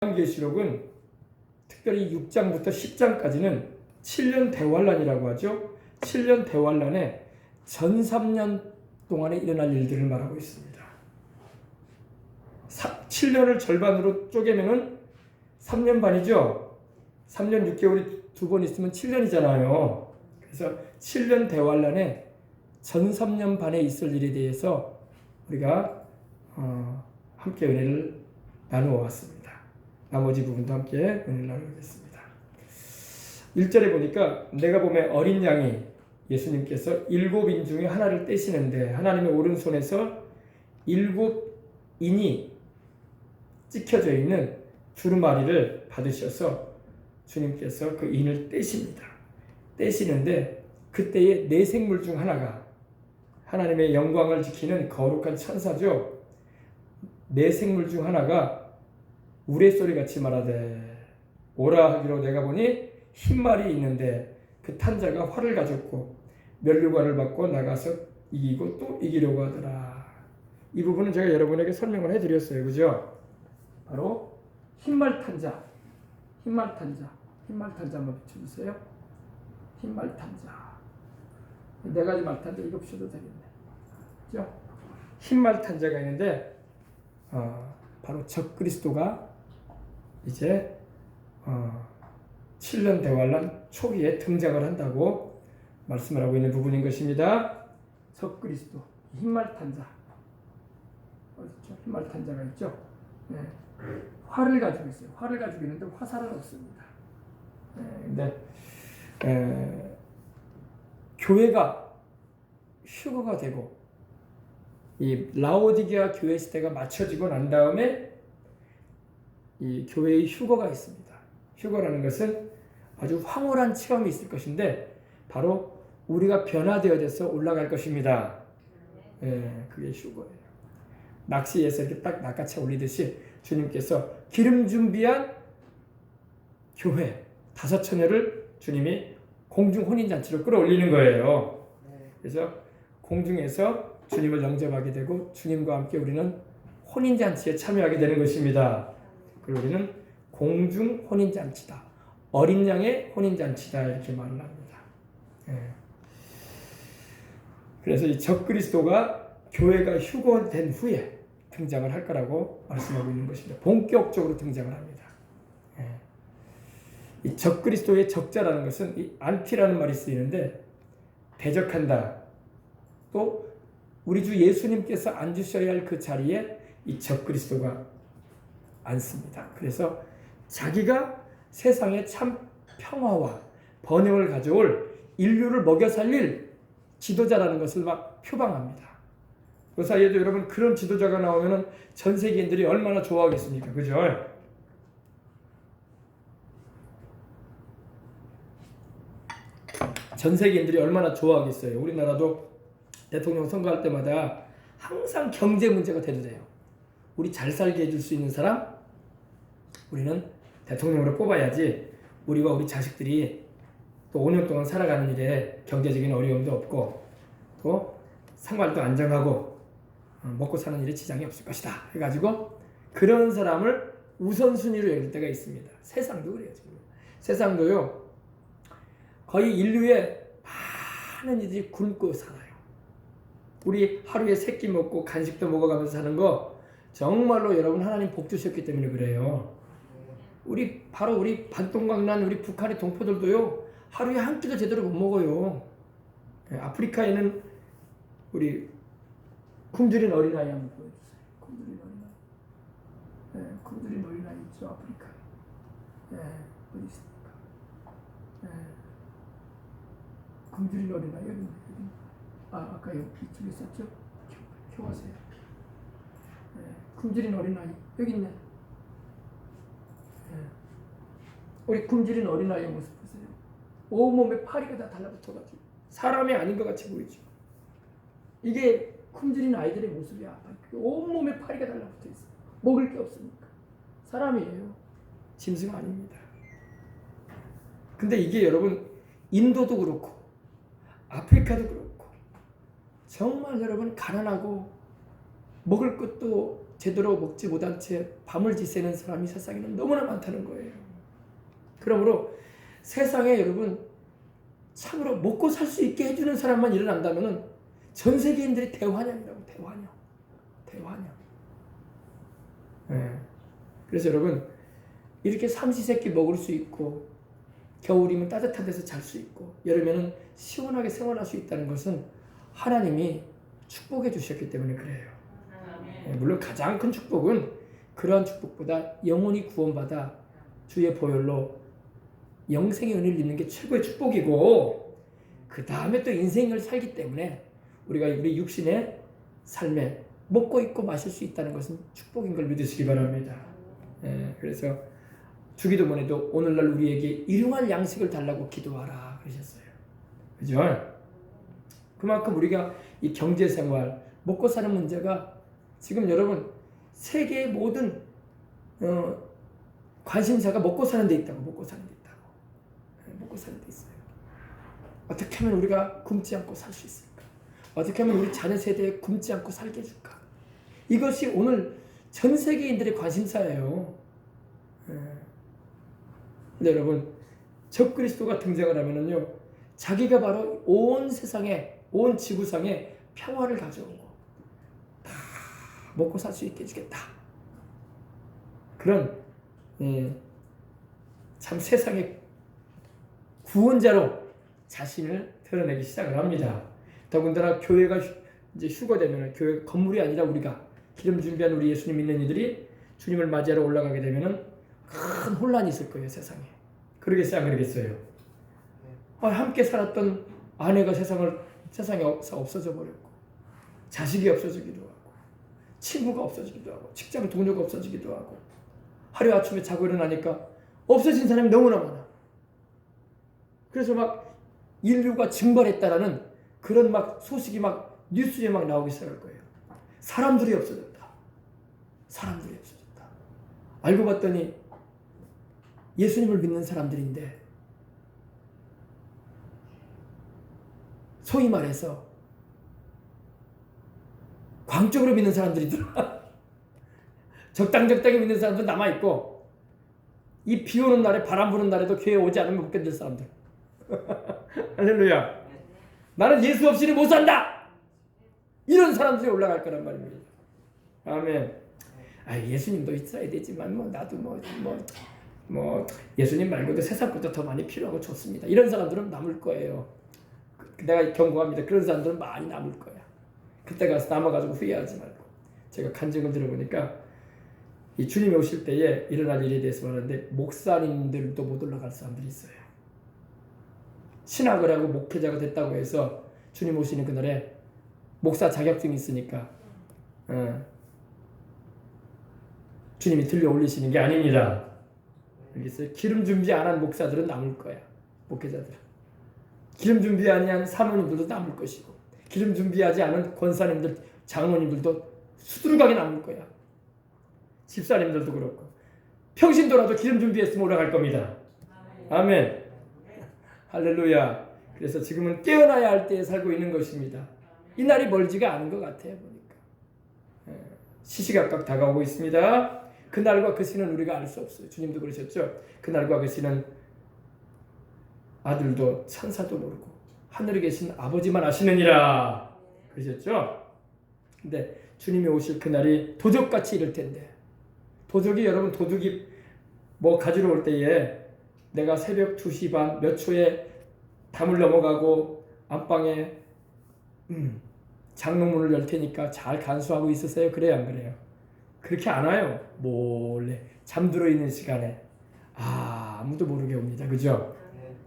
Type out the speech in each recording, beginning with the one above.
요한계시록은 특별히 6장부터 10장까지는 7년 대환란이라고 하죠. 7년 대환란에 전 3년 동안에 일어날 일들을 말하고 있습니다. 7년을 절반으로 쪼개면은 3년 반이죠. 3년 6개월이 두 번 있으면 7년이잖아요. 그래서 7년 대환란에 전 3년 반에 있을 일에 대해서 우리가 함께 은혜를 나누어 왔습니다. 나머지 부분도 함께 은혜를 나누겠습니다. 1절에 보니까 내가 보면 어린 양이 예수님께서 7인 중에 하나를 떼시는데 하나님의 오른손에서 7인이 찍혀져 있는 두루마리를 받으셔서 주님께서 그 인을 떼십니다. 떼시는데 그때의 네 생물 중 하나가 하나님의 영광을 지키는 거룩한 천사죠. 네 생물 중 하나가 우레소리같이 말하되 오라 하기로 내가 보니 흰 말이 있는데 그 탄자가 활을 가졌고 면류관을 받고 나가서 이기고 또 이기려고 하더라. 이 부분은 제가 여러분에게 설명을 해드렸어요. 그죠? 바로 흰말 탄자. 흰말 탄자 한번 붙여주세요. 흰말 탄자. 네 가지 말 탄자 이거 붙여도 되겠네. 그죠? 흰말 탄자가 있는데 바로 적그리스도가 이제 7년 대환란 초기에 등장을 한다고 말씀을 하고 있는 부분인 것입니다. 적그리스도 흰말 탄자. 흰말 탄자가 있죠. 네. 활을 가지고 있어요. 활을 가지고 있는데 화살은 없습니다. 근데 교회가 휴거가 되고 이 라오디게아 교회 시대가 맞춰지고 난 다음에 이 교회의 휴거가 있습니다. 휴거라는 것은 아주 황홀한 체험이 있을 것인데 바로 우리가 변화되어져서 올라갈 것입니다. 그게 휴거예요. 낚시에서 이렇게 딱 낚아채 올리듯이 주님께서 기름 준비한 교회 5처녀를 주님이 공중 혼인잔치로 끌어올리는 거예요. 그래서 공중에서 주님을 영접하게 되고 주님과 함께 우리는 혼인잔치에 참여하게 되는 것입니다. 그리고 우리는 공중 혼인잔치다. 어린 양의 혼인잔치다. 이렇게 말을 합니다. 그래서 이 적그리스도가 교회가 휴거된 후에 등장을 할 거라고 말씀하고 있는 것입니다. 본격적으로 등장을 합니다. 이 적그리스도의 적자라는 것은 이 안티라는 말이 쓰이는데 대적한다. 또 우리 주 예수님께서 앉으셔야 할 그 자리에 이 적그리스도가 앉습니다. 그래서 자기가 세상에 참 평화와 번영을 가져올 인류를 먹여 살릴 지도자라는 것을 막 표방합니다. 그 사이에도 여러분 그런 지도자가 나오면 전 세계인들이 얼마나 좋아하겠습니까? 그죠? 전 세계인들이 얼마나 좋아하겠어요. 우리나라도 대통령 선거할 때마다 항상 경제 문제가 대두돼요. 우리 잘 살게 해줄 수 있는 사람 우리는 대통령으로 뽑아야지 우리와 우리 자식들이 또 5년 동안 살아가는 일에 경제적인 어려움도 없고 또 생활도 안정하고 먹고 사는 일에 지장이 없을 것이다 해가지고 그런 사람을 우선순위로 여길 때가 있습니다. 세상도 그래요. 지금. 세상도요 거의 인류의 많은 이들이 굶고 살아요. 우리 하루에 3끼 먹고 간식도 먹어가면서 사는 거 정말로 여러분 하나님 복 주셨기 때문에 그래요. 바로 우리 반동강난 우리 북한의 동포들도요 하루에 한 끼도 제대로 못 먹어요. 아프리카에는 우리 굶주린 어린아이 한번 보여주세요. 굶주린 어린아이. 굶주린 어린아이 있죠 아프리카에. 어디 있습니까? 굶주린 어린아이 여기. 아까 여기 이쪽에 있었죠? 켜보세요. 굶주린 어린아이 여기 있네. 우리 굶주린 어린아이의 모습 보세요. 온몸에 파리가 다 달라붙어가지고 사람이 아닌 것 같이 보이죠. 이게 굶주린 아이들의 모습이야. 온몸에 파리가 달라붙어 있어요. 먹을 게 없으니까. 사람이에요. 짐승 아닙니다. 근데 이게 여러분 인도도 그렇고 아프리카도 그렇고 정말 여러분 가난하고 먹을 것도 제대로 먹지 못한 채 밤을 지새는 사람이 세상에는 너무나 많다는 거예요. 그러므로 세상에 여러분 참으로 먹고 살 수 있게 해주는 사람만 일어난다면 전 세계인들이 대환영이라고. 대환영. 네. 그래서 여러분 이렇게 삼시세끼 먹을 수 있고 겨울이면 따뜻한 데서 잘 수 있고 여름에는 시원하게 생활할 수 있다는 것은 하나님이 축복해 주셨기 때문에 그래요. 네. 물론 가장 큰 축복은 그러한 축복보다 영혼이 구원받아 주의 보혈로 영생의 은혜를 입는 게 최고의 축복이고 그 다음에 또 인생을 살기 때문에 우리가 우리 육신의 삶에 먹고 입고 마실 수 있다는 것은 축복인 걸 믿으시기 바랍니다. 그래서 주기도문에도 오늘날 우리에게 일용할 양식을 달라고 기도하라 그러셨어요. 그죠? 그만큼 우리가 이 경제생활 먹고 사는 문제가 지금 여러분 세계의 모든 관심사가 먹고 사는 데 있다고. 먹고 사는 데 있어요. 어떻게 하면 우리가 굶지 않고 살 수 있을까? 어떻게 하면 우리 자녀 세대에 굶지 않고 살게 해줄까? 이것이 오늘 전 세계인들의 관심사예요. 근데 여러분 적그리스도가 등장을 하면은요 자기가 바로 온 세상에 온 지구상에 평화를 가져오고 다 먹고 살 수 있게 해주겠다. 그런 참 세상의 구원자로 자신을 드러내기 시작을 합니다. 더군다나 교회가 이제 휴거되면 교회 건물이 아니라 우리가 기름 준비한 우리 예수님 믿는 이들이 주님을 맞이하러 올라가게 되면은 큰 혼란이 있을 거예요 세상에. 그러겠어요 안 그러겠어요? 함께 살았던 아내가 세상에 없어져 버렸고 자식이 없어지기도 하고 친구가 없어지기도 하고 직장 동료가 없어지기도 하고 하루아침에 자고 일어나니까 없어진 사람이 너무나 많아. 그래서 막 인류가 증발했다라는 그런 막 소식이 막 뉴스에 막 나오기 시작할 거예요. 사람들이 없어졌다. 알고 봤더니 예수님을 믿는 사람들인데 소위 말해서 광적으로 믿는 사람들이더라. 적당히 믿는 사람들 남아있고 이 비 오는 날에 바람 부는 날에도 교회 오지 않으면 못 견딜 사람들. 할렐루야. 나는 예수 없이는 못 산다. 이런 사람들이 올라갈 거란 말입니다. 아멘. 예수님도 있어야 되지만 나도 예수님 말고도 세상 것도 더 많이 필요하고 좋습니다. 이런 사람들은 남을 거예요. 내가 경고합니다. 그런 사람들은 많이 남을 거야. 그때 가서 남아가지고 후회하지 말고. 제가 간증을 들어보니까 이 주님이 오실 때에 일어날 일에 대해서 말하는데 목사님들도 못 올라갈 사람들이 있어요. 신학을 하고 목회자가 됐다고 해서 주님 오시는 그날에 목사 자격증이 있으니까 주님이 들려 올리시는 게 아닙니다. 그래서 기름 준비 안 한 목사들은 남을 거야. 목회자들은. 기름 준비 아니한 사모님들도 남을 것이고 기름 준비하지 않은 권사님들, 장로님들도 수두룩하게 남을 거야. 집사님들도 그렇고 평신도라도 기름 준비했으면 올라갈 겁니다. 아멘. 할렐루야. 그래서 지금은 깨어나야 할 때에 살고 있는 것입니다. 이 날이 멀지가 않은 것 같아요. 보니까 시시각각 다가오고 있습니다. 그날과 그 시는 우리가 알 수 없어요. 주님도 그러셨죠. 그날과 그 시는 아들도 천사도 모르고 하늘에 계신 아버지만 아시느니라 그러셨죠. 근데 주님이 오실 그날이 도적같이 이를 텐데 여러분 도둑이 뭐 가지러 올 때에 내가 새벽 2시 반 몇 초에 담을 넘어가고 안방에 장롱문을 열 테니까 잘 간수하고 있으세요. 그래요 안 그래요? 그렇게 안 와요. 몰래 잠들어 있는 시간에 아무도 모르게 옵니다. 그죠?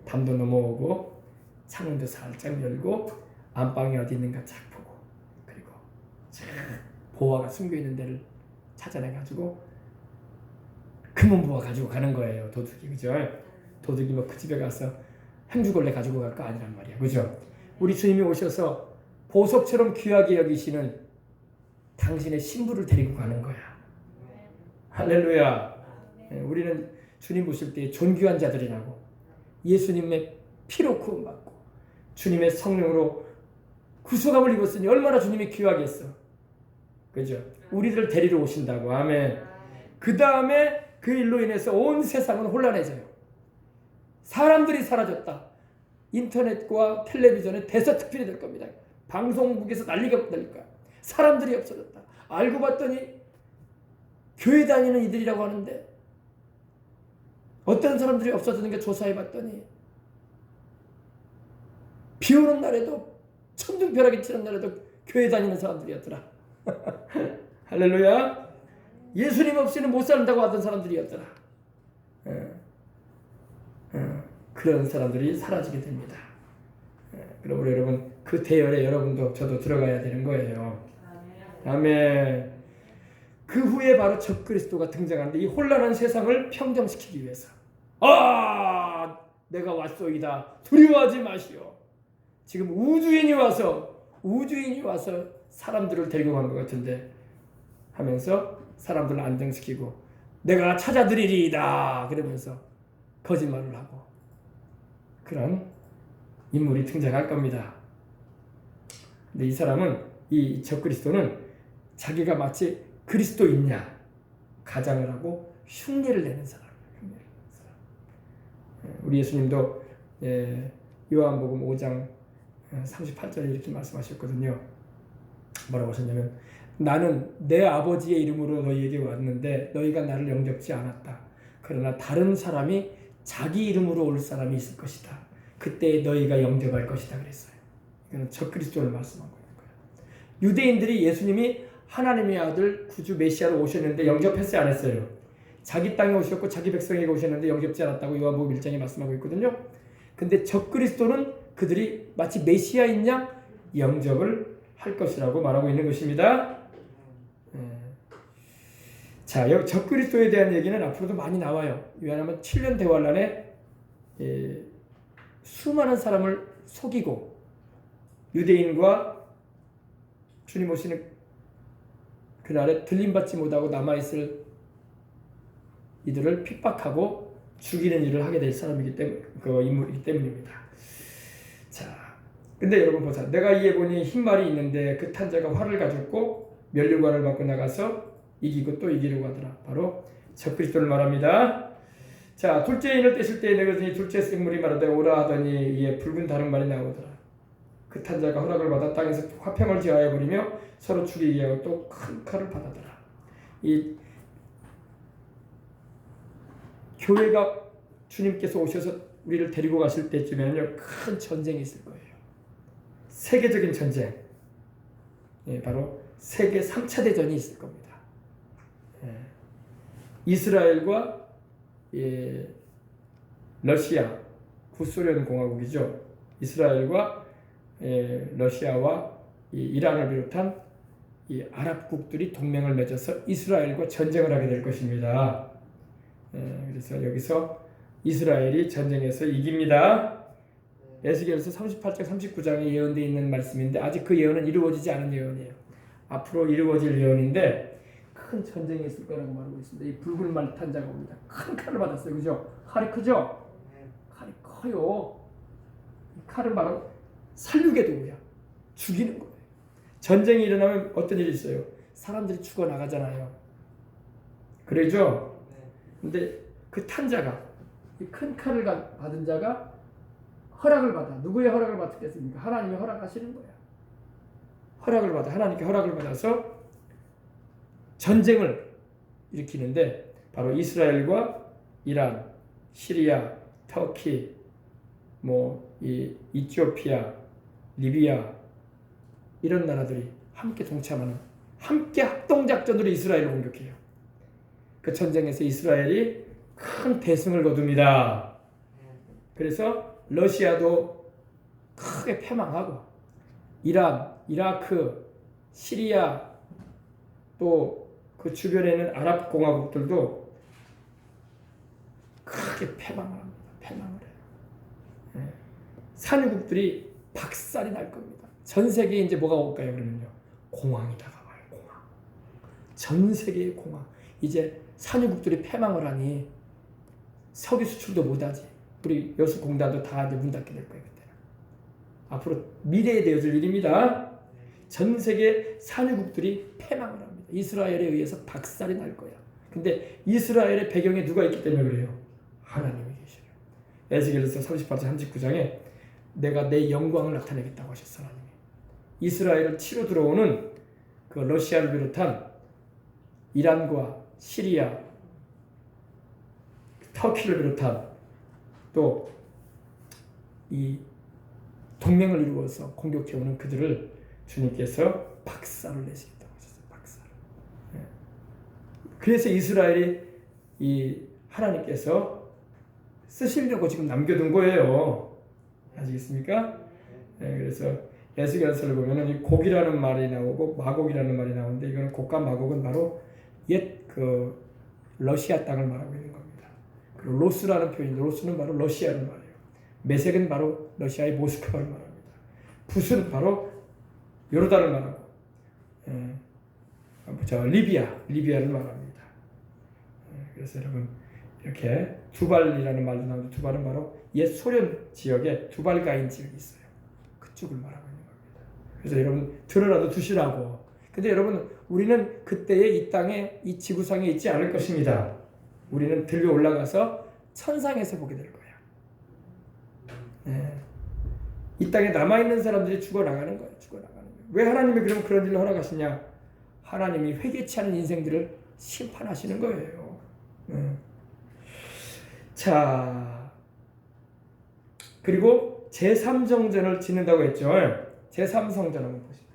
담도 넘어오고 창문도 살짝 열고 안방이 어디 있는가 착 보고 그리고 보화가 숨겨있는 데를 찾아내가지고 금은보화 가지고 가는 거예요. 도둑이. 그죠? 도둑이 뭐 그 집에 가서 행주걸레 가지고 갈 거 아니란 말이야. 그죠? 우리 주님이 오셔서 보석처럼 귀하게 여기시는 당신의 신부를 데리고 가는 거야. 할렐루야. 우리는 주님 보실 때 존귀한 자들이라고 예수님의 피로 구원받고 주님의 성령으로 구속함을 입었으니 얼마나 주님이 귀하겠어. 그죠? 우리들을 데리러 오신다고. 아멘. 그 다음에 그 일로 인해서 온 세상은 혼란해져요. 사람들이 사라졌다. 인터넷과 텔레비전의 대서특필이 될 겁니다. 방송국에서 난리가 날 거야. 사람들이 없어졌다. 알고 봤더니 교회 다니는 이들이라고 하는데 어떤 사람들이 없어졌는가 조사해 봤더니 비 오는 날에도 천둥벼락이 치는 날에도 교회 다니는 사람들이었더라. 할렐루야. 예수님 없이는 못 산다고 하던 사람들이었더라. 그런 사람들이 사라지게 됩니다. 그러므로 여러분 그 대열에 여러분도 저도 들어가야 되는 거예요. 아멘. 그 후에 바로 적그리스도가 등장하는데 이 혼란한 세상을 평정시키기 위해서 내가 왔소이다. 두려워하지 마시오. 지금 우주인이 와서 사람들을 데리고 간 것 같은데 하면서 사람들을 안정시키고 내가 찾아드리리이다 그러면서 거짓말을 하고 그런 인물이 등장할 겁니다. 근데 이 사람은 이 적그리스도는 자기가 마치 그리스도이냐 가장을 하고 흉내를 내는 사람이에요. 우리 예수님도 요한복음 5장 38절에 이렇게 말씀하셨거든요. 뭐라고 하셨냐면 나는 내 아버지의 이름으로 너희에게 왔는데 너희가 나를 영접지 않았다. 그러나 다른 사람이 자기 이름으로 올 사람이 있을 것이다. 그때 너희가 영접할 것이다 그랬어요. 이거는 적그리스도를 말씀하고 있는 거예요. 유대인들이 예수님이 하나님의 아들 구주 메시아로 오셨는데 영접했어요 안 했어요? 자기 땅에 오셨고 자기 백성에게 오셨는데 영접지 않았다고 요한복음 1장에 말씀하고 있거든요. 근데 적그리스도는 그들이 마치 메시아인 양 영접을 할 것이라고 말하고 있는 것입니다. 자, 여기 적그리스도에 대한 얘기는 앞으로도 많이 나와요. 왜냐하면 7년 대환란에 수많은 사람을 속이고 유대인과 주님 오시는 그날에 들림받지 못하고 남아있을 이들을 핍박하고 죽이는 일을 하게 될 사람이기 때문에 그 인물이기 때문입니다. 자, 근데 여러분 보자. 내가 이에 보니 흰말이 있는데 그 탄자가 활을 가졌고 면류관을 받고 나가서 이기고 또 이기려고 하더라. 바로 적그리스도를 말합니다. 자, 둘째 인을 떼실 때에 내거더니 둘째 생물이 말하되 오라 하더니 이에 붉은 다른말이 나오더라. 그 탄자가 허락을 받아 땅에서 화평을 제하여 버리며 서로 죽이게 하고 또 큰 칼을 받아더라. 이 교회가 주님께서 오셔서 우리를 데리고 가실 때쯤에는요 큰 전쟁이 있을 거예요. 세계적인 전쟁, 바로 세계 3차 대전이 있을 겁니다. 이스라엘과 러시아, 구소련 공화국이죠. 이스라엘과 러시아와 이란을 비롯한 이 아랍국들이 동맹을 맺어서 이스라엘과 전쟁을 하게 될 것입니다. 그래서 여기서 이스라엘이 전쟁에서 이깁니다. 에스겔서 38장 39장에 예언되어 있는 말씀인데 아직 그 예언은 이루어지지 않은 예언이에요. 앞으로 이루어질 예언인데 큰 전쟁이 있을 거라고 말하고 있습니다. 이 붉은 말 탄자가 옵니다. 큰 칼을 받았어요. 그죠? 칼이 크죠? 칼이 커요. 이 칼은 바로 살육의 도구야. 죽이는 거예요. 전쟁이 일어나면 어떤 일이 있어요? 사람들이 죽어나가잖아요. 그러죠? 근데 그 탄자가 이 큰 칼을 받은 자가 허락을 받아. 누구의 허락을 받겠습니까? 하나님이 허락하시는 거야. 허락을 받아. 하나님께 허락을 받아서 전쟁을 일으키는데 바로 이스라엘과 이란, 시리아, 터키, 이 이티오피아, 리비아 이런 나라들이 함께 동참하는 함께 합동작전으로 이스라엘을 공격해요. 그 전쟁에서 이스라엘이 큰 대승을 거둡니다. 그래서 러시아도 크게 패망하고 이란, 이라크, 시리아 또 그 주변에 있는 아랍 공화국들도 크게 패망을 합니다. 패망을 해요. 산유국들이 박살이 날 겁니다. 전 세계에 이제 뭐가 올까요? 그러면요. 공황이 다가와요. 공황. 전 세계의 공황. 이제 산유국들이 패망을 하니 석유 수출도 못하지. 우리 여수공단도 다 이제 문 닫게 될 거예요. 그때는. 앞으로 미래에 되어질 일입니다. 전 세계 산유국들이 패망을 합니다. 이스라엘에 의해서 박살이 날 거야. 근데 이스라엘의 배경에 누가 있기 때문에 그래요? 하나님이 계셔요. 에스겔서 38장 39장에 내가 내 영광을 나타내겠다고 하셨어. 하나님이. 이스라엘을 치러 들어오는 그 러시아를 비롯한 이란과 시리아, 터키를 비롯한 또 이 동맹을 이루어서 공격해오는 그들을 주님께서 박살을 내시겠다고 하셨어요. 박살. 그래서 이스라엘이 이 하나님께서 쓰시려고 지금 남겨둔 거예요. 아시겠습니까? 그래서 에스겔서를 보면은 이 곡이라는 말이 나오고 마곡이라는 말이 나오는데 이거는 곡과 마곡은 바로 옛 그 러시아 땅을 말하고 있는 겁니다. 그리고 로스라는 표현인데 로스는 바로 러시아를 말해요. 메색은 바로 러시아의 모스크바를 말합니다. 붓은 바로 요르단을 말하고, 리비아를 말합니다. 그래서 여러분 이렇게 두발이라는 말도 나오는데 두발은 바로 옛 소련 지역에 두발가인 지역이 있어요. 그쪽을 말하고 있는 겁니다. 그래서 여러분 들으라도 두시라고. 근데 여러분 우리는 그때에 이 땅에 이 지구상에 있지 않을 것입니다. 우리는 들려 올라가서 천상에서 보게 될 거예요. 이 땅에 남아있는 사람들이 죽어나가는 거예요. 왜 하나님이 그러면 그런 일을 허락하시냐? 하나님이 회개치 않은 인생들을 심판하시는 거예요. 자, 그리고 제3성전을 짓는다고 했죠. 제3성전 한번 보십시다.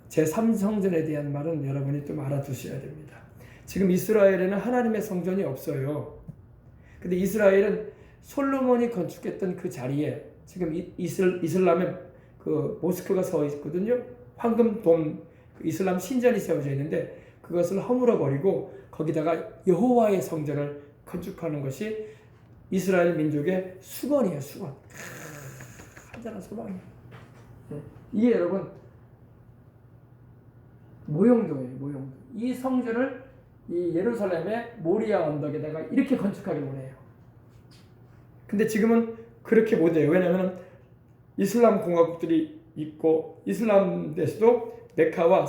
제3성전에 대한 말은 여러분이 좀 알아두셔야 됩니다. 지금 이스라엘에는 하나님의 성전이 없어요. 근데 이스라엘은 솔로몬이 건축했던 그 자리에 지금 이슬람의 그 모스크가 서 있거든요. 황금돔 이슬람 신전이 세워져 있는데 그것을 허물어 버리고 거기다가 여호와의 성전을 건축하는 것이 이스라엘 민족의 수건이에요. 수건. 한잔한 소망이에요. 이게 여러분 모형도예요. 모형도. 이 성전을 이 예루살렘의 모리아 언덕에다가 이렇게 건축하길 원해요. 근데 지금은 그렇게 못해요. 왜냐하면 이슬람 공화국들이 있고 이슬람 대수도 메카와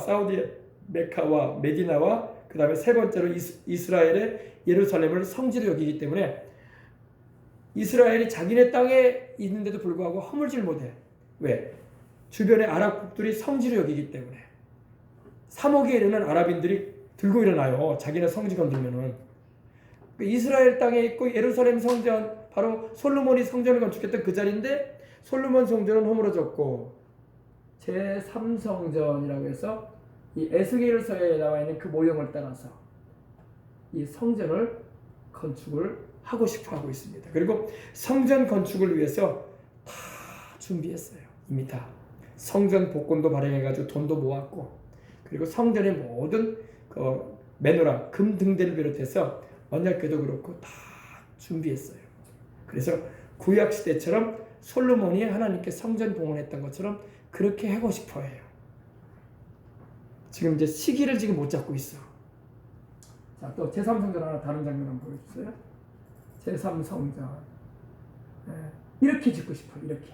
메디나와 그 다음에 세 번째로 이스라엘의 예루살렘을 성지로 여기기 때문에 이스라엘이 자기네 땅에 있는데도 불구하고 허물질 못해. 왜? 주변의 아랍국들이 성지로 여기기 때문에 3억에 이르는 아랍인들이 들고 일어나요. 자기네 성지 건들면은. 이스라엘 땅에 있고 예루살렘 성전, 바로 솔로몬이 성전을 건축했던 그 자리인데 솔로몬 성전은 허물어졌고 제3성전이라고 해서 이 에스겔서에 나와 있는 그 모형을 따라서 이 성전을 건축을 하고 싶어 하고 있습니다. 그리고 성전 건축을 위해서 다 준비했어요. 이미 다. 성전 복권도 발행해가지고 돈도 모았고 그리고 성전의 모든 그 메노라, 금 등대를 비롯해서 언약궤도 그렇고 다 준비했어요. 그래서 구약 시대처럼 솔로몬이 하나님께 성전 봉헌했던 것처럼 그렇게 하고 싶어해요. 지금 이제 시기를 지금 못 잡고 있어. 자, 또 제3성전 하나 다른 장면 한번 보여주세요. 제3성전. 이렇게 짓고 싶어요. 이렇게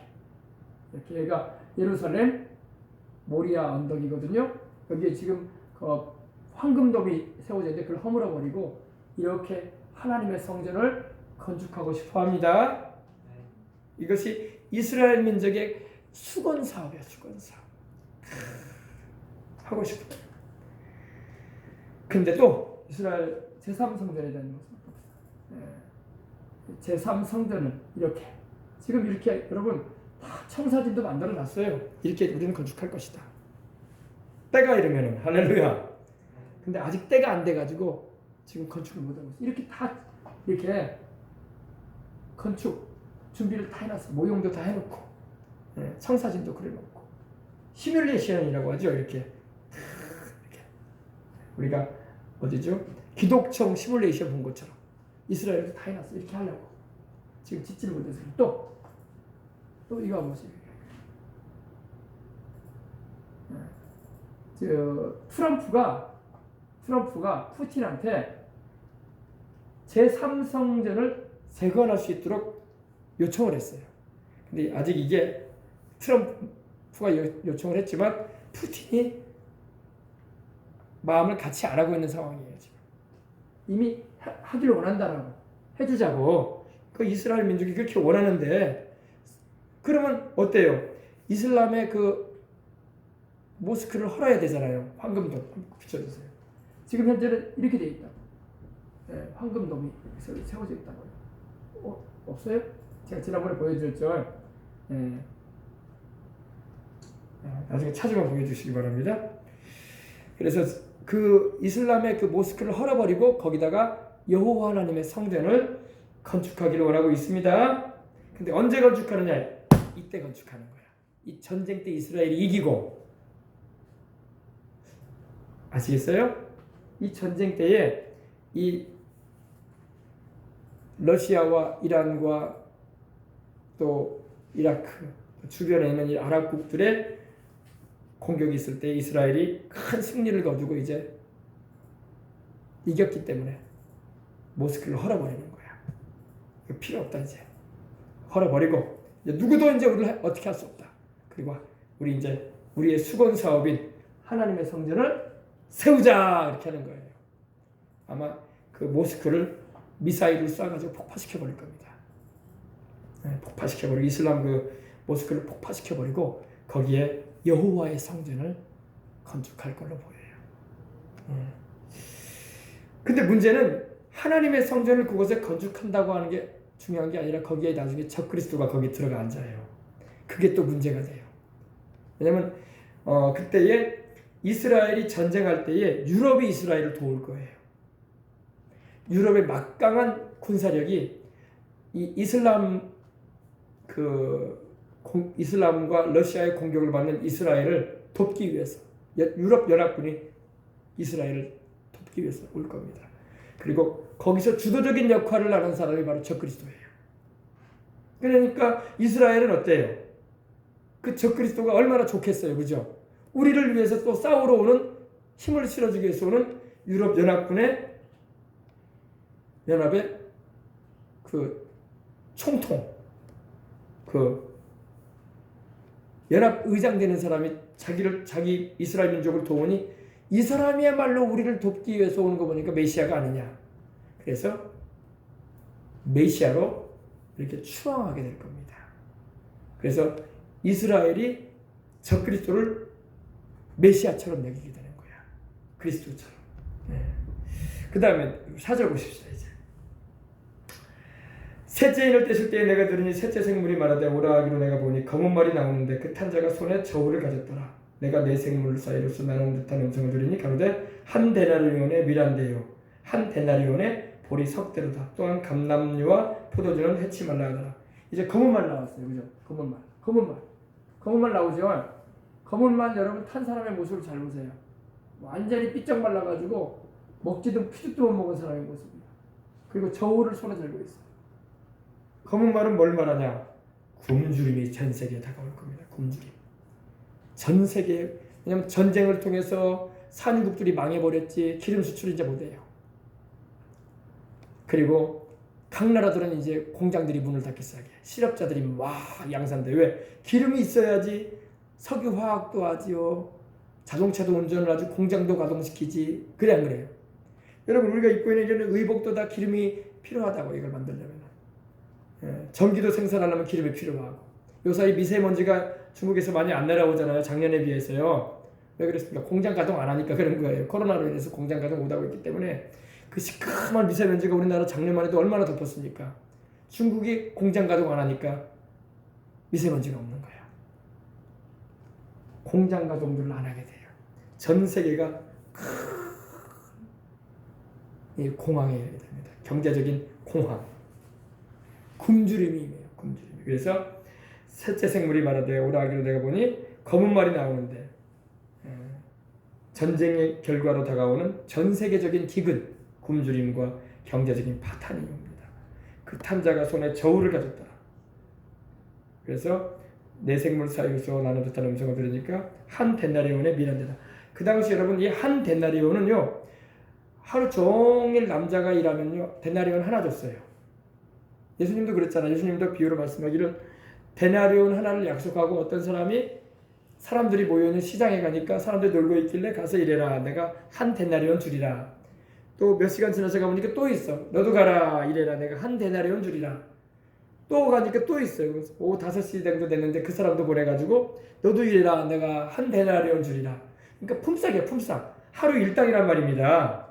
여기가 예루살렘 모리아 언덕이거든요. 여기에 지금 그 황금돔이 세워져 있는데 그걸 허물어버리고 이렇게 하나님의 성전을 건축하고 싶어합니다. 이것이 이스라엘 민족의 수건 사업이야. 수건 사업. 하고 싶어요. 근데 또 이스라엘 제3성전에 대한 모습 봅시다. 제3성전은 이렇게 지금 이렇게 여러분 다 청사진도 만들어 놨어요. 이렇게 우리는 건축할 것이다. 때가 이르면은 할렐루야. 근데 아직 때가 안 돼가지고 지금 건축을 못하고 있어요. 이렇게 다 이렇게 건축 준비를 다 해놨어. 모형도 다 해놓고 청사진도 그려놓고 시뮬레이션이라고 하죠. 이렇게 우리가 어디죠? 기독청 시뮬레이션 본 것처럼 이스라엘에서 다 해놨어. 이렇게 하려고 지금 짓지를 못해서 또 이거 한번 보세요. 트럼프가 푸틴한테 제3성전을 재건할 수 있도록 요청을 했어요. 근데 아직 이게 추가 요청을 했지만 푸틴이 마음을 같이 안 하고 있는 상황이에요. 지금. 이미 하기를 원한다라고 해주자고 그 이스라엘 민족이 그렇게 원하는데 그러면 어때요? 이슬람의 그 모스크를 헐어야 되잖아요. 황금돔 비춰주세요. 지금 현재는 이렇게 돼 있다. 네, 황금돔이 세워져 있다고요. 없어요? 제가 지난번에 보여드렸죠. 네. 나중에 찾으면 보여주시기 바랍니다. 그래서 그 이슬람의 그 모스크를 헐어버리고 거기다가 여호와 하나님의 성전을 건축하기를 원하고 있습니다. 근데 언제 건축하느냐? 이때 건축하는 거야. 이 전쟁 때 이스라엘이 이기고, 아시겠어요? 이 전쟁 때에 이 러시아와 이란과 또 이라크 주변에 있는 이 아랍국들의 공격이 있을 때 이스라엘이 큰 승리를 거두고 이제 이겼기 때문에 모스크를 헐어버리는 거야. 필요 없다 이제. 헐어버리고 이제 누구도 이제 우리를 어떻게 할 수 없다. 그리고 우리 이제 우리의 수건 사업인 하나님의 성전을 세우자 이렇게 하는 거예요. 아마 그 모스크를 미사일을 쏴가지고 폭파시켜 버릴 겁니다. 네, 폭파시켜 버리고 이슬람 그 모스크를 폭파시켜 버리고 거기에 여호와의 성전을 건축할 걸로 보여요. 근데 문제는 하나님의 성전을 그곳에 건축한다고 하는 게 중요한 게 아니라 거기에 나중에 적그리스도가 거기 들어가 앉아요. 그게 또 문제가 돼요. 왜냐면 그때에 이스라엘이 전쟁할 때에 유럽이 이스라엘을 도울 거예요. 유럽의 막강한 군사력이 이 이슬람과 러시아의 공격을 받는 이스라엘을 돕기 위해서 유럽 연합군이 이스라엘을 돕기 위해서 올 겁니다. 그리고 거기서 주도적인 역할을 하는 사람이 바로 적그리스도예요. 그러니까 이스라엘은 어때요? 그 적그리스도가 얼마나 좋겠어요, 그죠? 우리를 위해서 또 싸우러 오는 힘을 실어주기 위해서 오는 유럽 연합군의 연합의 그 총통, 그 연합 의장 되는 사람이 자기 이스라엘 민족을 도우니 이 사람이야말로 우리를 돕기 위해서 오는 거 보니까 메시아가 아니냐. 그래서 메시아로 이렇게 추앙하게 될 겁니다. 그래서 이스라엘이 적그리스도를 메시아처럼 여기게 되는 거야. 그리스도처럼. 네. 그 다음에 4절 보십시다. 이제 셋째 인을 떼실 때에 내가 들으니 셋째 생물이 말하되 오라 하기로 내가 보니 검은 말이 나오는데 그 탄자가 손에 저울을 가졌더라. 내가 네 생물 사이로서 나누는 듯한 음성을 들으니 가로되 한 데나리온의 미란데요 한 데나리온의 보리 석대로다. 또한 감람류와 포도주는 해치 말라 하더라. 이제 검은 말 나왔어요. 그죠? 검은 말 나오죠. 검은 말 여러분 탄 사람의 모습을 잘 보세요. 완전히 삐쩍 말라가지고 먹지도 피지도 못 먹은 사람의 모습이에요. 그리고 저울을 손에 들고 있어요. 검은 말은 뭘 말하냐? 굶주림이 전 세계에 다가올 겁니다. 굶주림. 전 세계, 왜냐면 전쟁을 통해서 산유국들이 망해버렸지 기름 수출이 이제 못해요. 그리고 각 나라들은 이제 공장들이 문을 닫기 시작해. 실업자들이 막 양산돼. 왜? 기름이 있어야지 석유화학도 하지요. 자동차도 운전을 하지. 공장도 가동시키지. 그래 안 그래요? 여러분 우리가 입고 있는 의복도 다 기름이 필요하다고 이걸 만들려면. 전기도 생산하려면 기름이 필요하고. 요사이 미세먼지가 중국에서 많이 안 날아오잖아요. 작년에 비해서요. 왜 그랬습니까? 공장 가동 안 하니까 그런 거예요. 코로나로 인해서 공장 가동 못하고 있기 때문에 그 시커먼 미세먼지가 우리나라 작년만 해도 얼마나 덮었습니까? 중국이 공장 가동 안 하니까 미세먼지가 없는 거예요. 공장 가동들을 안 하게 돼요. 전 세계가 큰 공황에 이르게 됩니다. 경제적인 공황. 굶주림이 임해요. 굶주림이. 그래서 셋째 생물이 말하되 오라 하기로 내가 보니 검은 말이 나오는데 전쟁의 결과로 다가오는 전 세계적인 기근, 굶주림과 경제적인 파탄이 옵니다. 그 탄자가 손에 저울을 가졌더라. 그래서 네 생물 사이에서 나는 듯한 음성을 들으니까 한 데나리온의 미란데다. 그 당시 여러분 이 한 데나리온은요 하루 종일 남자가 일하면요 데나리온 하나 줬어요. 예수님도 그랬잖아요. 예수님도 비유로 말씀하기를 데나리온 하나를 약속하고 어떤 사람이 사람들이 모여있는 시장에 가니까 사람들이 놀고 있길래 가서 일해라. 내가 한 데나리온 주리라. 또 몇 시간 지나서 가보니까 또 있어. 너도 가라. 일해라. 내가 한 데나리온 주리라. 또 가니까 또 있어요. 오후 5시 정도 됐는데 그 사람도 보내가지고 너도 일해라. 내가 한 데나리온 주리라. 그러니까 품삯이야. 품삯. 하루 일당이란 말입니다.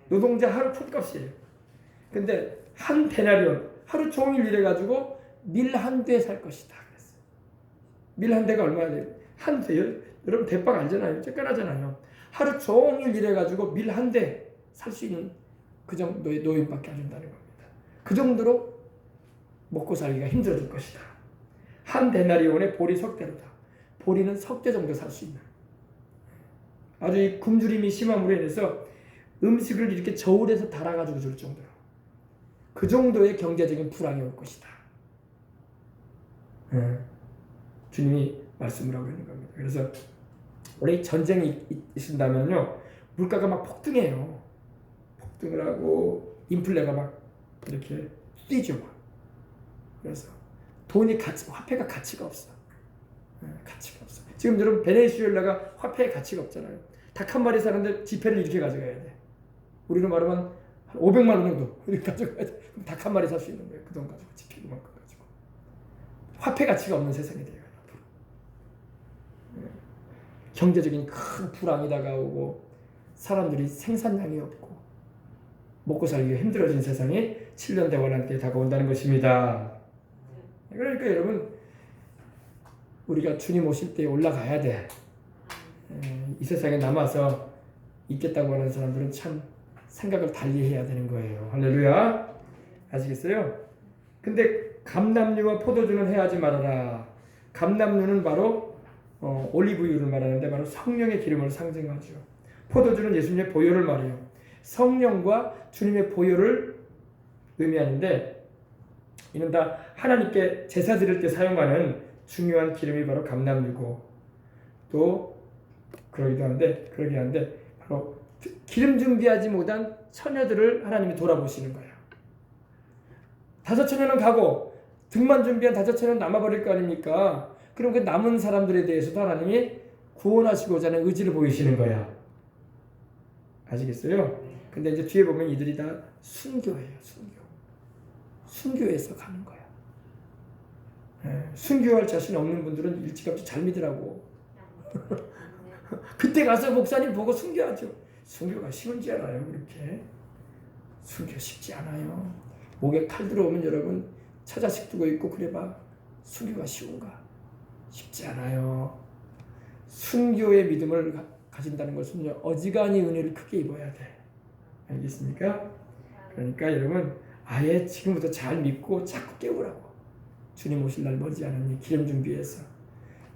노동자 하루 품값이에요. 근데 한 데나리온 하루 종일 일해가지고 밀 한 대 살 것이다. 그랬어요. 밀 한 대가 얼마나 돼요? 한 대요? 여러분 대빵 알잖아요. 쬐깐하잖아요. 하루 종일 일해가지고 밀 한 대 살 수 있는 그 정도의 노인밖에 안 준다는 겁니다. 그 정도로 먹고 살기가 힘들어질 것이다. 한 데나리온의 보리 석대로다. 보리는 석대 정도 살 수 있는. 아주 이 굶주림이 심함으로 인해서 음식을 이렇게 저울에서 달아가지고 줄 정도로 그 정도의 경제적인 불황이 올 것이다. 주님이 말씀을 하고 있는 겁니다. 그래서 원래 전쟁이 있으면요 물가가 막 폭등해요. 폭등을 하고 인플레가 막 이렇게 뛰죠. 그래서 돈이 화폐가 가치가 없어. 가치가 없어. 지금 여러분 베네수엘라가 화폐의 가치가 없잖아요. 닭 한 마리 사는데 지폐를 이렇게 가져가야 돼. 우리로 말하면 한 500만 원 정도 이렇게 가져가야 돼. 그럼 닭 한 마리 살 수 있는 거예요. 그 돈 가지고 지폐 그만큼 가지고. 화폐 가치가 없는 세상이 돼요. 경제적인 큰 불황이 다가오고 사람들이 생산량이 없고 먹고 살기가 힘들어진 세상이 7년 대환란 때 다가온다는 것입니다. 그러니까 여러분 우리가 주님 오실 때 올라가야 돼. 이 세상에 남아서 있겠다고 하는 사람들은 참 생각을 달리 해야 되는 거예요. 할렐루야. 아시겠어요? 근데 감람류와 포도주는 해하지 말아라. 감람류는 바로 올리브유를 말하는데 바로 성령의 기름을 상징하죠. 포도주는 예수님의 보혈을 말해요. 성령과 주님의 보혈을 의미하는데 이는 다 하나님께 제사 드릴 때 사용하는 중요한 기름이 바로 감람유고 또 그러기도 한데 바로 기름 준비하지 못한 처녀들을 하나님이 돌아보시는 거예요. 5 처녀는 가고 등만 준비한 5 처녀는 남아버릴 거 아닙니까? 그럼 그 남은 사람들에 대해서도 하나님이 구원하시고자 하는 의지를 보이시는 거야. 아시겠어요? 근데 이제 뒤에 보면 이들이 다 순교예요. 순교해서 가는 거야. 순교할 자신 없는 분들은 일찌감치 잘 믿으라고. 그때 가서 목사님 보고 순교하죠. 순교가 쉬운지 알아요? 그렇게 순교 쉽지 않아요. 목에 칼 들어오면 여러분 처자식 두고 있고 그래봐. 순교가 쉬운가? 쉽지 않아요. 순교의 믿음을 가진다는 것은 어지간히 은혜를 크게 입어야 돼. 알겠습니까? 그러니까 여러분 아예 지금부터 잘 믿고 자꾸 깨우라고. 주님 오실 날 머지 않으니 기름 준비해서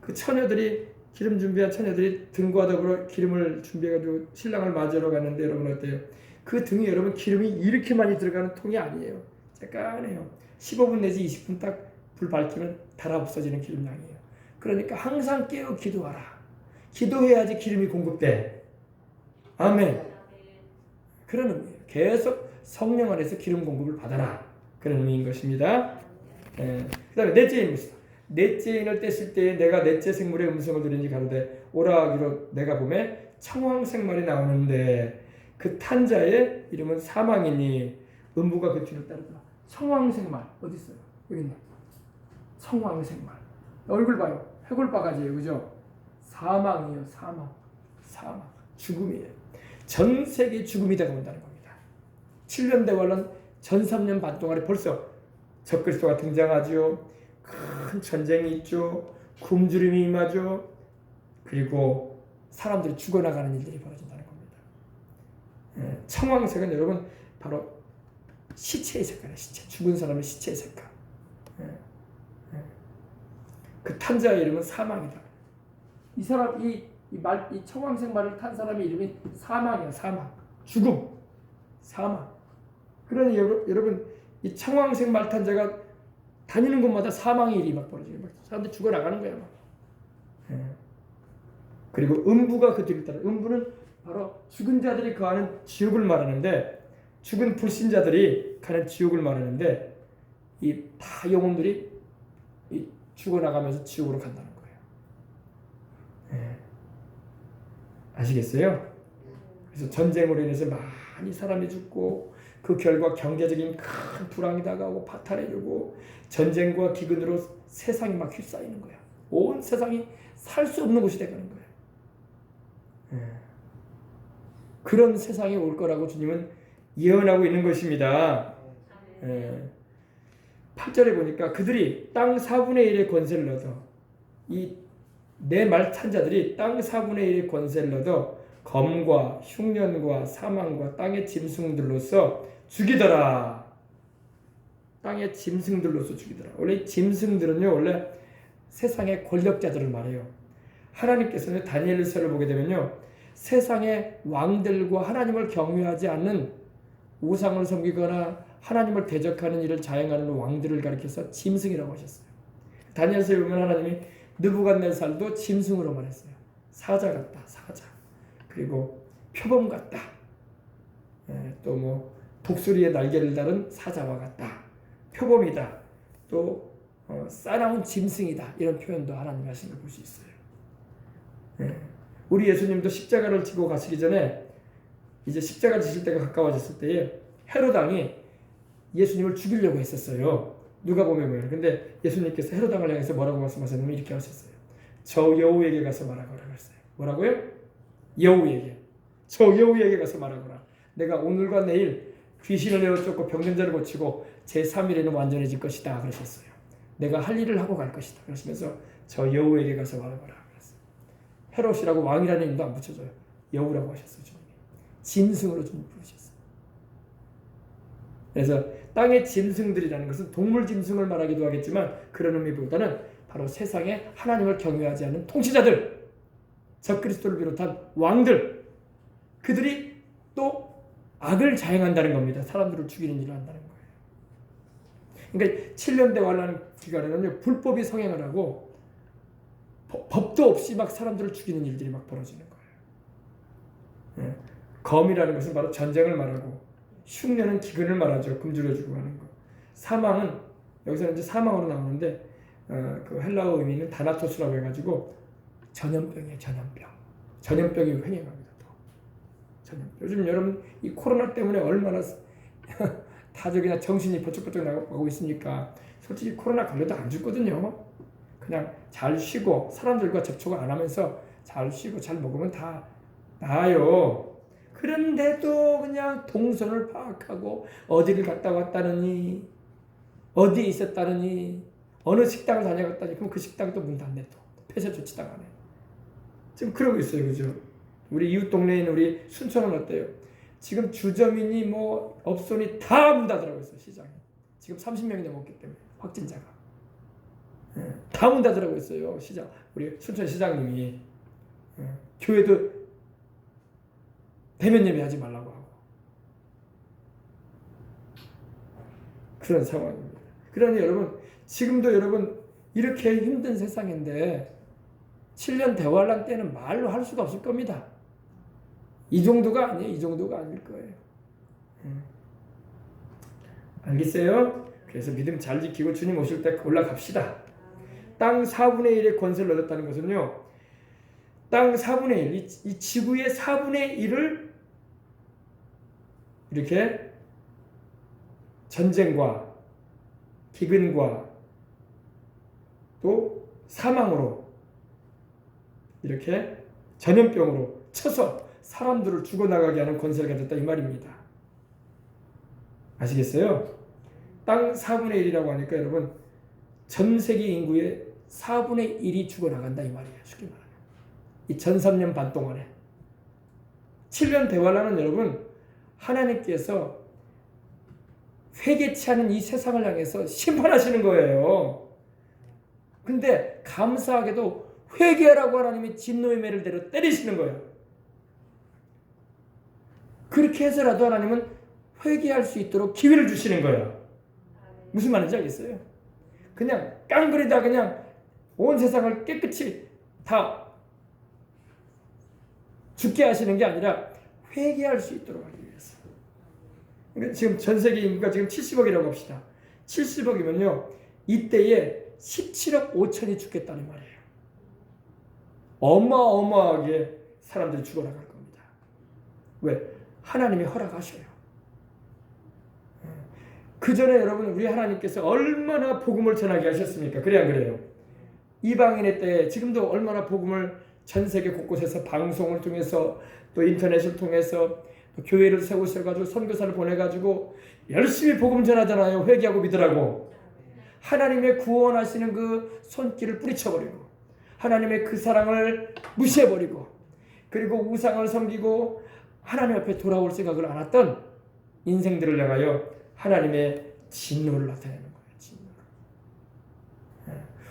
그 처녀들이 기름 준비한 처녀들이 등과 더불어 기름을 준비해가지고 신랑을 맞으러 갔는데 여러분 어때요? 그 등이 여러분 기름이 이렇게 많이 들어가는 통이 아니에요. 잠깐해요. 15분 내지 20분 딱 불 밝히면 달아 없어지는 기름량이에요. 그러니까 항상 깨어 기도하라. 기도해야지 기름이 공급돼. 아멘. 그런 의미예요. 계속 성령 안에서 기름 공급을 받아라. 그런 의미인 것입니다. 그 다음에 넷째인 것이다. 넷째인을 뗐을 때에 내가 넷째 생물의 음성을 들으니 가로되 오라 하기로 내가 보매 청황생말이 나오는데 그 탄자의 이름은 사망이니 음부가 그 뒤를 따르더라. 청황생말 어디 있어요? 여기 있네. 청황생말 얼굴 봐요. 해골바가지예요. 그죠? 사망이에요. 사망 죽음이에요. 전 세계 죽음이 다가온다는 겁니다. 7년 대환란 전 3년 반 동안에 벌써 적그리스도가 등장하죠. 큰 전쟁이 있죠. 굶주림이 임하죠. 그리고 사람들이 죽어나가는 일들이 벌어진다는 겁니다. 청황색은 여러분 바로 시체의 색깔이에요. 시체. 죽은 사람의 시체의 색깔. 그 탄자의 이름은 사망이다. 이 사람 이 청황색 말을 탄 사람의 이름이 사망이야. 사망. 죽음. 사망. 그러니 여러분 이 청황색 말 탄 자가 다니는 곳마다 사망의 일이 막 벌어지고 막 사람들이 죽어 나가는 거야. 막. 그리고 음부가 그 뒤를 따라. 음부는 바로 죽은 자들이 거하는 지옥을 말하는데 죽은 불신자들이 가는 지옥을 말하는데 이 다 영혼들이 이 죽어 나가면서 지옥으로 간다는 거예요. 아시겠어요? 그래서 전쟁으로 인해서 많이 사람이 죽고 그 결과 경제적인 큰 불황이 다가오고 파탄해지고 전쟁과 기근으로 세상이 막 휩싸이는 거야. 온 세상이 살 수 없는 곳이 되는 거야. 그런 세상이 올 거라고 주님은 예언하고 있는 것입니다. 8절에 보니까 그들이 땅 4분의 1의 권세를 얻어, 이 내 말 탄 자들이 땅 4분의 1의 권세를 얻어 검과 흉년과 사망과 땅의 짐승들로서 죽이더라. 땅의 짐승들로서 죽이더라. 원래 이 짐승들은요, 원래 세상의 권력자들을 말해요. 하나님께서는 다니엘서를 보게 되면요, 세상의 왕들과 하나님을 경외하지 않는 우상을 섬기거나 하나님을 대적하는 일을 자행하는 왕들을 가리켜서 짐승이라고 하셨어요. 다니엘서에 보면 하나님이 느부갓네살도 짐승으로 말했어요. 사자 같다, 사자. 그리고 표범 같다. 또 뭐 독수리의 날개를 달은 사자와 같다. 표범이다. 또 싸나운 짐승이다. 이런 표현도 하나님이 하신 걸 볼 수 있어요. 우리 예수님도 십자가를 지고 가시기 전에 이제 십자가를 지실 때가 가까워졌을 때에 헤롯 왕이 예수님을 죽이려고 했었어요. 누가 보면 뭐예요. 근데 예수님께서 헤롯 왕을 향해서 뭐라고 말씀하셨냐면 이렇게 하셨어요. 저 여우에게 가서 말하거라 그랬어요. 뭐라고요? 여우에게. 저 여우에게 가서 말하거라. 내가 오늘과 내일 귀신을 내어 쫓고 병든 자를 고치고 제3일에는 완전해질 것이다 그러셨어요. 내가 할 일을 하고 갈 것이다. 그러시면서 저 여우에게 가서 말하거라 그랬어요. 헤롯이라고 왕이라는 이름도 안 붙여줘요. 여우라고 하셨어요. 주님이. 짐승으로 좀 부르셨어요. 그래서 땅의 짐승들이라는 것은 동물 짐승을 말하기도 하겠지만 그런 의미보다는 바로 세상에 하나님을 경외하지 않는 통치자들, 적그리스도를 비롯한 왕들, 그들이 또 악을 자행한다는 겁니다. 사람들을 죽이는 일을 한다는 거예요. 그러니까 7년 대환란 기간에는 불법이 성행을 하고 법도 없이 막 사람들을 죽이는 일들이 막 벌어지는 거예요. 검이라는 것은 바로 전쟁을 말하고, 흉년은 기근을 말하죠. 굶주려주고 하는 거. 사망은 여기서는 이제 사망으로 나오는데 그 헬라어 의미는 다나토스라고 해가지고 전염병이에요. 전염병. 전염병이 횡행합니다. 또 전염병. 요즘 여러분 이 코로나 때문에 얼마나 다들 그냥 정신이 번쩍번쩍 나가고 있으니까 솔직히 코로나 걸려도 안 죽거든요. 그냥 잘 쉬고 사람들과 접촉을 안 하면서 잘 쉬고 잘 먹으면 다 나아요. 그런데도 그냥 동선을 파악하고 어디를 갔다 왔다느니, 어디에 있었다느니, 어느 식당을 다녀갔다니, 그럼 그 식당도 문 닫네, 또 폐쇄 조치 당하네. 지금 그러고 있어요, 그죠? 우리 이웃 동네에 있는 우리 순천은 어때요? 지금 주점이니 뭐 업소니 다 문 닫으라고 했어요. 시장에 지금 30명이 넘었기 때문에 확진자가 다 문 닫으라고 했어요. 시장, 우리 순천 시장님이. 교회도 대면 예배하지 말라고 하고 그런 상황입니다. 그러니 여러분, 지금도 여러분 이렇게 힘든 세상인데 7년 대환란 때는 말로 할 수가 없을 겁니다. 이 정도가 아니에요. 이 정도가 아닐 거예요. 알겠어요? 그래서 믿음 잘 지키고 주님 오실 때 올라갑시다. 땅 4분의 1의 권세를 얻었다는 것은요, 땅 4분의 1, 이 지구의 4분의 1을 이렇게 전쟁과 기근과 또 사망으로, 이렇게 전염병으로 쳐서 사람들을 죽어나가게 하는 권세를 가졌다 이 말입니다. 아시겠어요? 땅 4분의 1이라고 하니까 여러분 전 세계 인구의 4분의 1이 죽어나간다 이 말이에요. 쉽게 말하면 이 전 3년 반 동안에 7년 대환란은 여러분 하나님께서 회개치 않은 이 세상을 향해서 심판하시는 거예요. 근데 감사하게도 회개하라고 하나님이 진노의 매를 대려 때리시는 거예요. 그렇게 해서라도 하나님은 회개할 수 있도록 기회를 주시는 거예요. 무슨 말인지 알겠어요? 그냥 깡그리다 그냥 온 세상을 깨끗이 다 죽게 하시는 게 아니라 회개할 수 있도록 하기 위해서. 그러니까 지금 전 세계 인구가 지금 70억이라고 합시다. 70억이면요 이때에 17억 5천이 죽겠다는 말이에요. 어마어마하게 사람들이 죽어나갈 겁니다. 왜? 하나님이 허락하셔요. 그 전에 여러분 우리 하나님께서 얼마나 복음을 전하게 하셨습니까? 그래 안 그래요? 이방인의 때에 지금도 얼마나 복음을 전 세계 곳곳에서 방송을 통해서 또 인터넷을 통해서 또 교회를 세우셔가지고 선교사를 보내가지고 열심히 복음 전하잖아요. 회개하고 믿으라고. 하나님의 구원하시는 그 손길을 뿌리쳐버리고 하나님의 그 사랑을 무시해버리고 그리고 우상을 섬기고 하나님 앞에 돌아올 생각을 안 했던 인생들을 향하여 하나님의 진노를 나타내는 거예요. 진노를.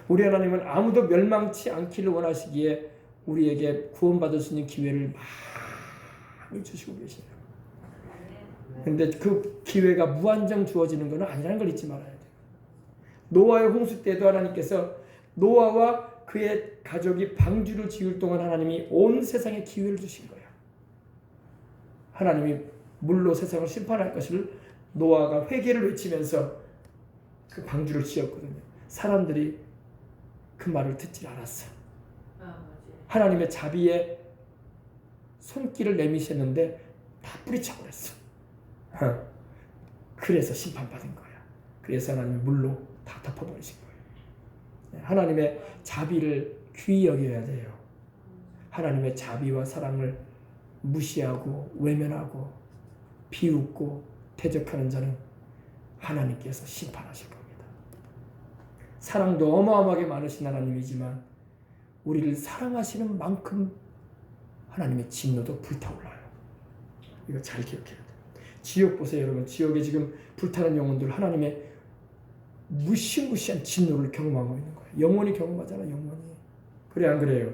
우리 하나님은 아무도 멸망치 않기를 원하시기에 우리에게 구원받을 수 있는 기회를 많이 주시고 계시네요. 그런데 그 기회가 무한정 주어지는 것은 아니라는 걸 잊지 말아야 돼요. 노아의 홍수 때도 하나님께서 노아와 그의 가족이 방주를 지을 동안 하나님이 온 세상에 기회를 주신 거예요. 하나님이 물로 세상을 심판할 것을 노아가 회개를 외치면서 그 방주를 지었거든요. 사람들이 그 말을 듣지 않았어. 하나님의 자비에 손길을 내미셨는데 다 뿌리쳐버렸어. 그래서 심판받은 거야. 그래서 하나님이 물로 다 덮어버리신 거예요. 하나님의 자비를 귀히 여겨야 돼요. 하나님의 자비와 사랑을 무시하고 외면하고 비웃고 대적하는 자는 하나님께서 심판하실 겁니다. 사랑도 어마어마하게 많으신 하나님이지만 우리를 사랑하시는 만큼 하나님의 진노도 불타올라요. 이거 잘 기억해야 돼요. 지옥 보세요 여러분. 지옥에 지금 불타는 영혼들 하나님의 무시무시한 진노를 경험하고 있는 거예요. 영원히 경험하잖아. 영원히. 그래 안 그래요?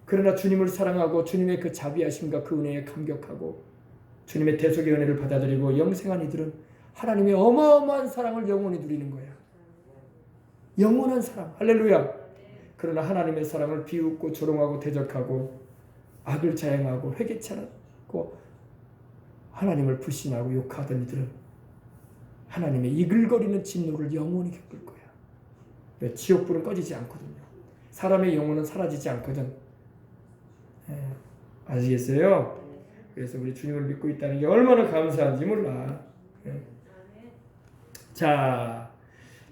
그러나 주님을 사랑하고 주님의 그 자비하심과 그 은혜에 감격하고 주님의 대속의 은혜를 받아들이고 영생한 이들은 하나님의 어마어마한 사랑을 영원히 누리는 거야. 영원한 사랑. 할렐루야. 그러나 하나님의 사랑을 비웃고 조롱하고 대적하고 악을 자행하고 회개치 않고 하나님을 불신하고 욕하던 이들은 하나님의 이글거리는 진노를 영원히 겪을 거야. 지옥불은 꺼지지 않거든요. 사람의 영혼은 사라지지 않거든. 아시겠어요? 그래서 우리 주님을 믿고 있다는 게 얼마나 감사한지 몰라. 자,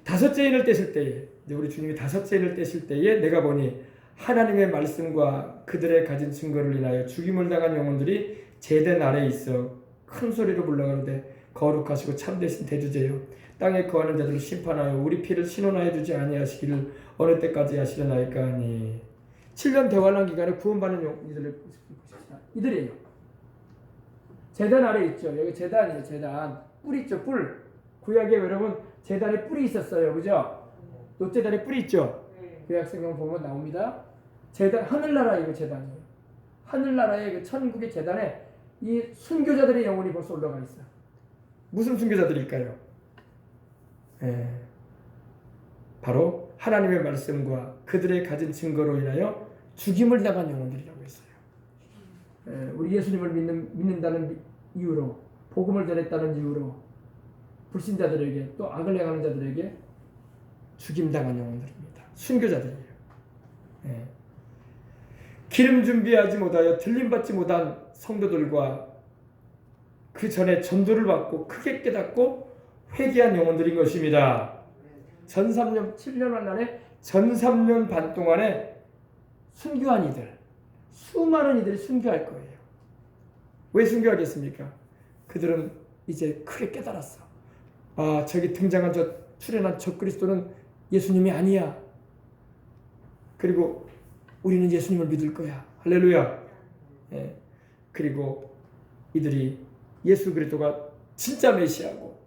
다섯째 인을 떼실 때에 우리 주님이 다섯째 인을 떼실 때에 내가 보니 하나님의 말씀과 그들의 가진 증거를 인하여 죽임을 당한 영혼들이 제단 아래에 있어 큰 소리로 불러가는데 거룩하시고 참되신 대주제요 땅에 거하는 자들을 심판하여 우리 피를 신원하여 주지 아니하시기를 어느 때까지 하시려나이까 하니 7년 대환란 기간에 구원받는 이들을 이들이에요. 제단 아래 있죠. 여기 제단이에요. 제단 뿔 있죠. 뿔. 구약에 여러분 제단에 뿔이 있었어요. 그죠? 노제단에 뿔이 있죠. 구약 성경 보면 나옵니다. 제단 하늘나라 이거 제단이에요. 하늘나라의 그 천국의 제단에 이 순교자들의 영혼이 벌써 올라가 있어. 무슨 순교자들일까요? 바로 하나님의 말씀과 그들의 가진 증거로 인하여 죽임을 당한 영혼들이라고 했어요. 우리 예수님을 믿는다는 이유로 복음을 전했다는 이유로 불신자들에게 또 악을 행하는 자들에게 죽임당한 영혼들입니다. 순교자들이에요. 기름 준비하지 못하여 들림받지 못한 성도들과 그 전에 전도를 받고 크게 깨닫고 회개한 영혼들인 것입니다. 전 3년 7년 만에 전 3년 반 동안에 순교한 이들 수많은 이들이 순교할 거예요. 왜 순교하겠습니까? 그들은 이제 크게 깨달았어. 아, 저기 등장한 출연한 저 그리스도는 예수님이 아니야. 그리고 우리는 예수님을 믿을 거야. 할렐루야. 그리고 이들이 예수 그리스도가 진짜 메시아고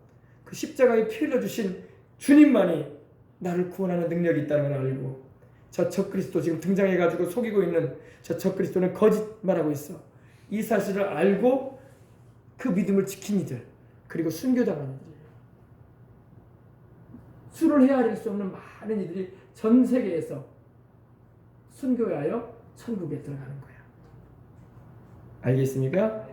그 십자가에 피 흘려주신 주님만이 나를 구원하는 능력이 있다는 걸 알고 저 그리스도 지금 등장해가지고 속이고 있는 저 그리스도는 거짓말하고 있어. 이 사실을 알고 그 믿음을 지킨 이들 그리고 순교당한 이들이에요. 수를 헤아릴 수 없는 많은 이들이 전 세계에서 순교하여 천국에 들어가는 거야. 알겠습니까?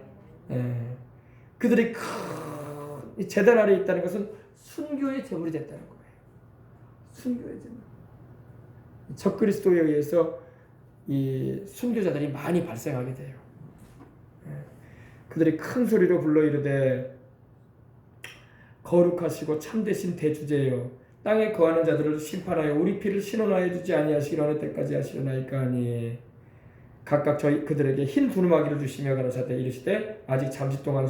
그들이 큰 제단 아래에 있다는 것은 순교의 제물이 됐다는 거예요. 순교의 제물. 적그리스도에 의해서 이 순교자들이 많이 발생하게 돼요. 그들이 큰 소리로 불러 이르되 거룩하시고 참되신 대주제여 땅에 거하는 자들을 심판하여 우리 피를 신원하여 주지 아니하시기로 하는 때까지 하시려나이까 하니 각각 저희 그들에게 흰 두루마기를 주시며 가라사대 이르시되 아직 잠시 동안